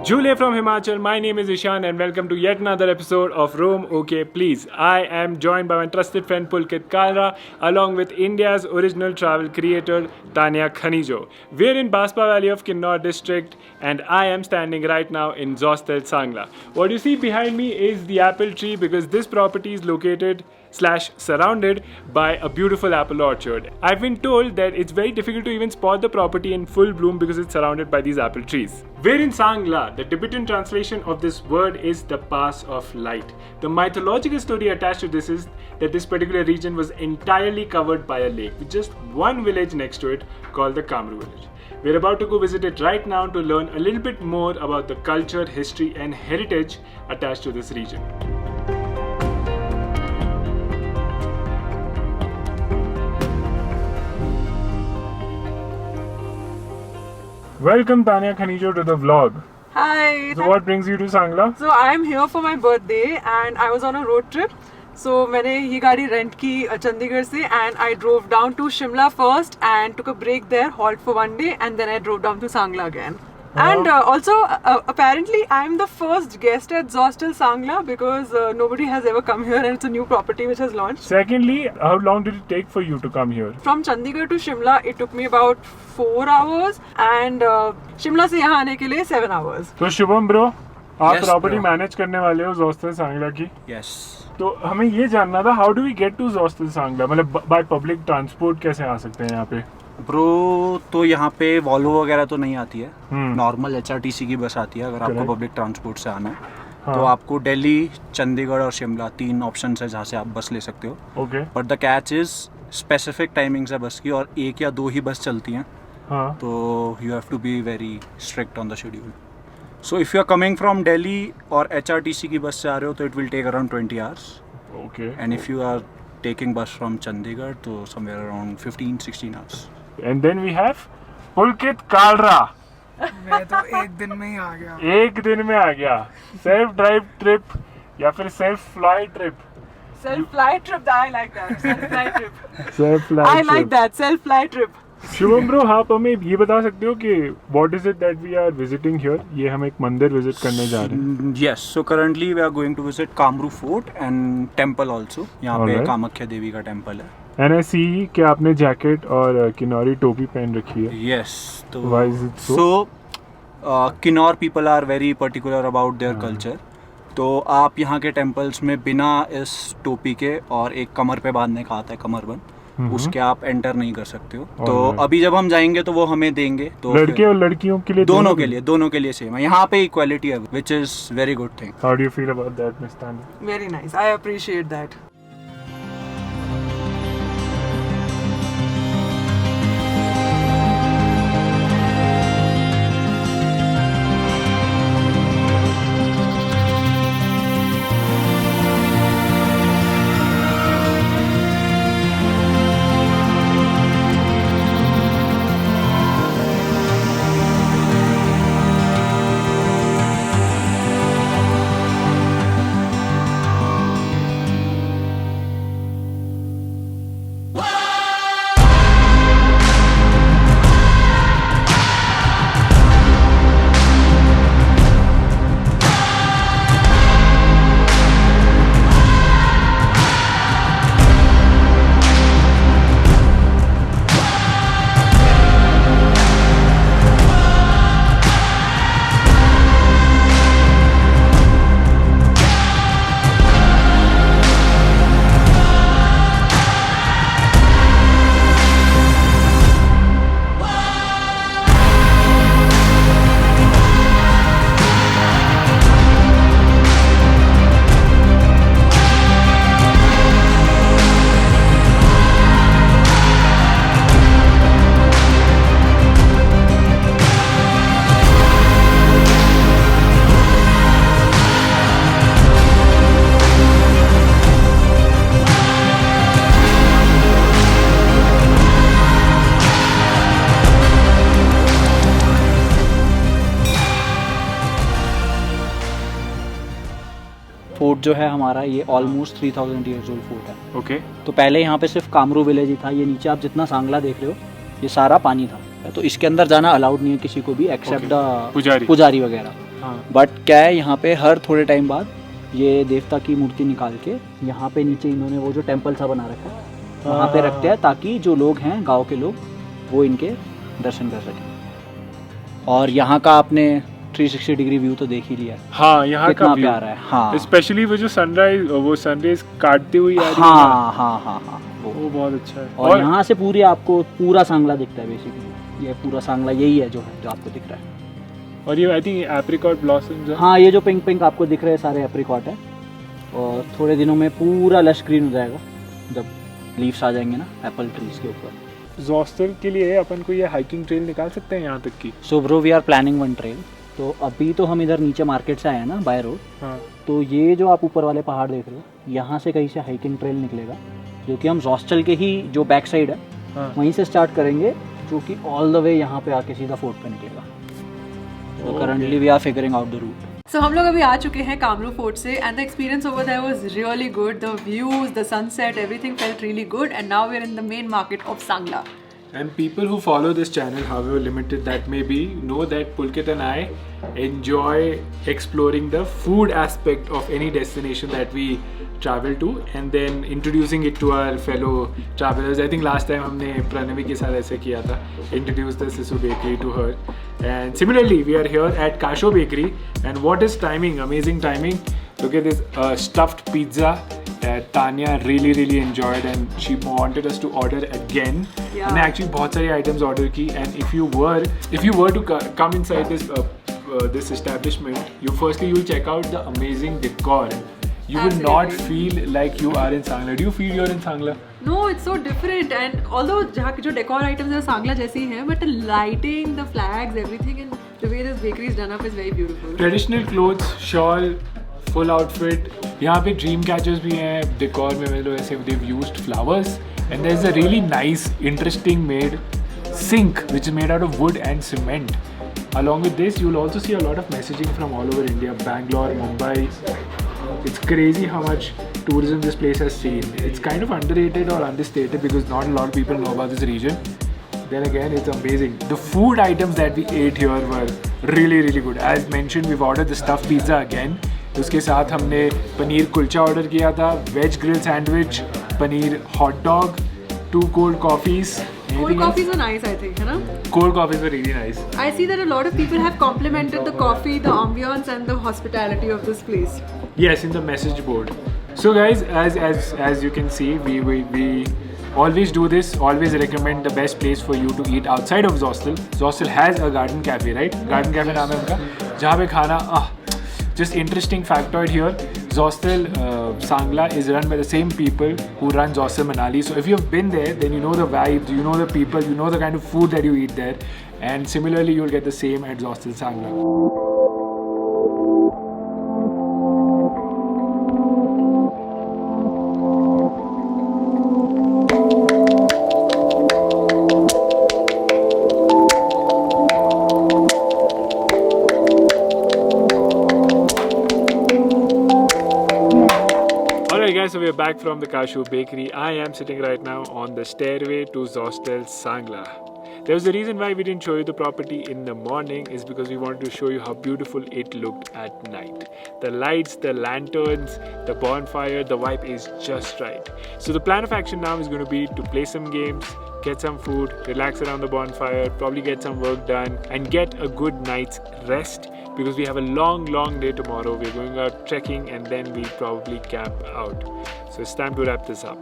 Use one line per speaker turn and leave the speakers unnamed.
Julia from Himachal, my name is Ishan and welcome to yet another episode of Rome OK Please. I am joined by my trusted friend Pulkit Kalra along with India's original travel creator Tanya Khanijo. We're in Baspa Valley of Kinnaur district and I am standing right now in Zostel Sangla. What you see behind me is the apple tree because this property is located / surrounded by a beautiful apple orchard. I've been told that it's very difficult to even spot the property in full bloom because it's surrounded by these apple trees. We're in Sangla. The Tibetan translation of this word is the pass of light. The mythological story attached to this is that this particular region was entirely covered by a lake with just one village next to it called the Kamru village. We're about to go visit it right now to learn a little bit more about the culture, history and heritage attached to this region. Welcome Tanya Khanijo to the vlog.
Hi.
So what brings you to Sangla?
So I am here for my birthday and I was on a road trip. So मैंने ये गाड़ी rent की चंडीगढ़ से and I drove down to Shimla first and took a break there, halt for one day and then I drove down to Sangla again. And also apparently I'm the first guest at Zostel Sangla because nobody has ever come here and it's a new property which has launched.
Secondly, how long did it take for you to come here?
From Chandigarh to Shimla it took me about 4 hours and Shimla से यहाँ आने के लिए 7 hours.
तो Shubham bro, आप
Yes,
property
bro.
Manage करने वाले हो जोस्टल सांगला की.
यस
तो हमें ये जानना था how do we get to जोस्टल सांगला, मतलब बाय पब्लिक ट्रांसपोर्ट कैसे आ सकते हैं यहाँ पे?
ब्रो, तो यहाँ पे वॉल्वो वगैरह तो नहीं आती है.
हम्म.
नॉर्मल HRTC की बस आती है अगर आपको
Correct.
पब्लिक ट्रांसपोर्ट से आना है.
हाँ.
तो आपको दिल्ली, चंडीगढ़ और शिमला 3 ऑप्शन है जहाँ से आप बस ले सकते हो.
Okay.
But the catch is specific timings है बस की और 1 या 2 ही बस चलती हैं.
हाँ.
तो you have to be very strict on the schedule. So if you are coming from Delhi और HRTC की बस से आ रहे हो तो it will take around 20 hours.
Okay.
And if you are taking bus from Chandigarh तो somewhere around 15-16 hours.
And then we have Pulkit Kalra.
मैं तो एक दिन में ही आ गया.
एक दिन में आ गया. सेल्फ ड्राइव ट्रिप या फिर self fly trip?
Self-flight trip, I like that. Self-flight trip.
Self fly
I like that. Self-flight trip.
Shubham bro, आप हमें ये बता सकते हो कि what is it that we are visiting here? ये हम एक मंदिर विजिट करने जा रहे हैं.
Yes, so currently we are going to visit Kamru Fort and temple also. यहाँ पे
Alright.
कामाख्या देवी का टेम्पल है.
एंड आई सी कि आपने जैकेट और किन्नौरी टोपी पहन रखी है.
Yes, तो
Why is it so?
Kinnaur people are very particular about their culture. तो आप यहाँ के टेम्पल्स में बिना इस टोपी के और एक कमर पे बांधने का आता है कमरबंद, उसके आप एंटर नहीं कर सकते हो. तो
Alright.
अभी जब हम जाएंगे तो वो हमें देंगे. तो
लड़के और लड़कियों के लिए
दोनों के लिए सेम है. यहाँ पे इक्वालिटी है which is very good thing.
How do you feel about that miss Tanya?
Very nice. I appreciate that.
Fort जो है हमारा ये ऑलमोस्ट 3000 ईयर्स ओल्ड फोर्ट है.
ओके.
तो पहले यहाँ पे सिर्फ कामरू विलेज ही था. ये नीचे आप जितना सांगला देख रहे हो ये सारा पानी था. तो इसके अंदर जाना अलाउड नहीं है किसी को भी एक्सेप्ट द
पुजारी.
पुजारी वगैरह.
हाँ।
बट क्या है यहाँ पे हर थोड़े टाइम बाद ये देवता की मूर्ति निकाल के यहाँ पे नीचे इन्होंने वो जो टेम्पल सा बना रखा है वहाँ पे रखते हैं, ताकि जो लोग हैं गांव के लोग वो इनके दर्शन कर सकें। और यहाँ का आपने 360 डिग्री व्यू तो देख ही लिया है।
हाँ, यहाँ का
कितना
व्यू
प्यारा है। हाँ,
स्पेशली वो जो सनराइज, वो सनराइज काटती हुई आ रही है
हाँ हाँ हाँ हाँ
वो बहुत अच्छा है।
और यहाँ से पूरी आपको पूरा सांगला दिखता है बेसिकली। ये पूरा सांगला यही है जो आपको दिख रहा है।
और ये आई थिंक एप्रिकॉट ब्लॉसम्स है।
हाँ, ये जो पिंक पिंक आपको दिख रहे हैं सारे एप्रिकॉट है, और थोड़े दिनों में पूरा लश ग्रीन हो जाएगा जब लीव्स आ जाएंगे ना एप्पल ट्रीज के ऊपर।
ज़ोस्टल के लिए अपन को ये हाइकिंग ट्रेल निकाल सकते हैं यहाँ तक की।
So bro, we are planning one trail. तो अभी तो हम इधर नीचे मार्केट से आए हैं ना, बाय रोड।
हाँ।
तो ये जो आप ऊपर वाले पहाड़ देख रहे हो, यहाँ से कहीं से हाइकिंग ट्रेल निकलेगा, जो कि हम ज़ोस्टल के ही जो बैक साइड है
हाँ।
वहीं से स्टार्ट करेंगे, जो कि ऑल द वे यहाँ पे आके सीधा फोर्ट पे निकलेगा। तो currently we are figuring out the route.
So हम लोग अभी आ चुके हैं कामरू फोर्ट से and the experience over there was really good. The views, the sunset, everything felt really good, and now we're in the main market of Sangla.
And people who follow this channel, however limited that may be, know that Pulkit and I enjoy exploring the food aspect of any destination that we travel to and then introducing it to our fellow travelers. I think last time हमने प्रणवी के साथ ऐसे किया था, introduce the Sisu bakery to her. And similarly, we are here at Kasho Bakery, and what is timing? Amazing timing. Look at this stuffed pizza that Tanya really enjoyed, and she wanted us to order again.
Yeah.
हमने actually बहुत सारी items order की, and if you were to come inside this establishment, you'll check out the amazing decor. You will not feel like you are in Sangla. Do you feel you're in Sangla?
No, it's so different, and although जहाँ के जो decor items है सांगला जैसी हैं, but the lighting, the flags, everything, and the way this bakery is done up is very beautiful.
Traditional clothes, shawl, full outfit. यहाँ पे dream catchers भी हैं decor में, मतलब ऐसे they've used flowers, and there's a really nice, interesting made sink which is made out of wood and cement. Along with this, you'll also see a lot of messaging from all over India, Bangalore, Mumbai. It's crazy how much tourism this place has seen. It's kind of underrated or understated because not a lot of people know about this region. Then again, it's amazing. The food items that we ate here were really good. As mentioned, we've ordered the stuffed pizza again. उसके साथ हमने paneer kulcha order किया था, veg grill sandwich, paneer hot dog, 2 cold coffees.
Cold coffees were nice, I think, है ना?
Cold coffees were really nice.
I see that a lot of people have complimented the coffee, the ambience, and the hospitality of this place.
Yes, in the message board. So guys, as you can see, we always do this. Always recommend the best place for you to eat outside of Zostel. Zostel has a garden cafe, right? Garden cafe नाम है उनका, जहाँ पे खाना just interesting factoid here. Zostel Sangla is run by the same people who run Zostel Manali. So if you've been there, then you know the vibes, you know the people, you know the kind of food that you eat there. And similarly, you'll get the same at Zostel Sangla. Guys, so we are back from the Kashu Bakery. I am sitting right now on the stairway to Zostel Sangla. There was a reason why we didn't show you the property in the morning, is because we wanted to show you how beautiful it looked at night. The lights, the lanterns, the bonfire, the vibe is just right. So the plan of action now is going to be to play some games, get some food, relax around the bonfire, probably get some work done, and get a good night's rest. Because we have a long day tomorrow. We're going out trekking and then we'll probably camp out. So it's time to wrap this up.